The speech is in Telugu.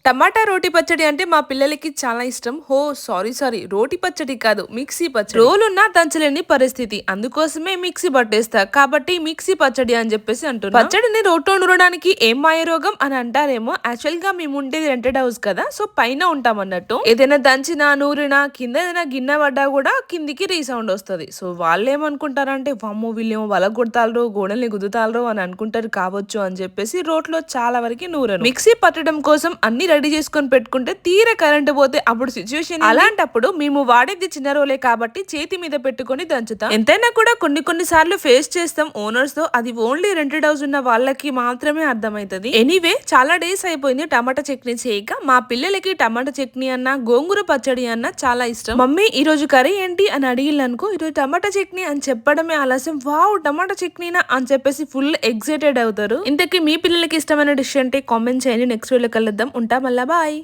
టమాటా రోటి పచ్చడి అంటే మా పిల్లలకి చాలా ఇష్టం. సారీ రోటి పచ్చడి కాదు, మిక్సీ పచ్చడి. రోలున్నా దంచలేని పరిస్థితి, అందుకోసమే మిక్సీ పట్టేస్తా కాబట్టి మిక్సీ పచ్చడి అని చెప్పేసి అంటున్నా. పచ్చడిని రోట్లో నూరడానికి ఏం మాయ రోగం అని అంటారేమో. యాక్చువల్ గా మేము ఉండేది రెంటెడ్ హౌస్ కదా, సో పైన ఉంటాం అన్నట్టు. ఏదైనా దంచినా నూరినా కింద ఏదైనా గిన్నె పడ్డా కూడా కిందికి రీసౌండ్ వస్తుంది. సో వాళ్ళు ఏమనుకుంటారంటే వామ్మో వీళ్ళేమో వల కొడతారు, గోడల్ని గుద్దుతారు అని అనుకుంటారు కావచ్చు అని చెప్పేసి రోట్లో చాలా వరకు నూరను. మిక్సీ పట్టడం కోసం అన్ని రెడీ చేసుకొని పెట్టుకుంటే తీరా కరెంట్ పోతే అప్పుడు సిచ్యువేషన్ అలాంటప్పుడు మేము వాడేది చిన్న రోలే కాబట్టి చేతి మీద పెట్టుకొని దంచుతాం. ఎంతైనా కూడా కొన్ని సార్లు ఫేస్ చేస్తాం ఓనర్స్ తో. అది ఓన్లీ రెంటెడ్ హౌస్ ఉన్న వాళ్ళకి మాత్రమే అర్థమైతది. ఎనీవే చాలా డేస్ అయిపోయింది టమాటా చట్నీ చేయక. మా పిల్లలకి టమాటా చట్నీ అన్న గోంగూర పచ్చడి అన్న చాలా ఇష్టం. మమ్మీ ఈ రోజు కర్రీ ఏంటి అని అడిగిల్లనుకో, ఈరోజు టమాటా చట్నీ అని చెప్పడమే ఆలస్యం. వావ్ టమాటా చట్నీనా అని చెప్పేసి ఫుల్ ఎక్సైటెడ్ అవుతారు. ఇంతకీ మీ పిల్లలకి ఇష్టమైన డిష్ అంటే కామెంట్ చేయండి. నెక్స్ట్ వీడియో కలుద్దాం. ఉంటా మళ్ళా బాయ్.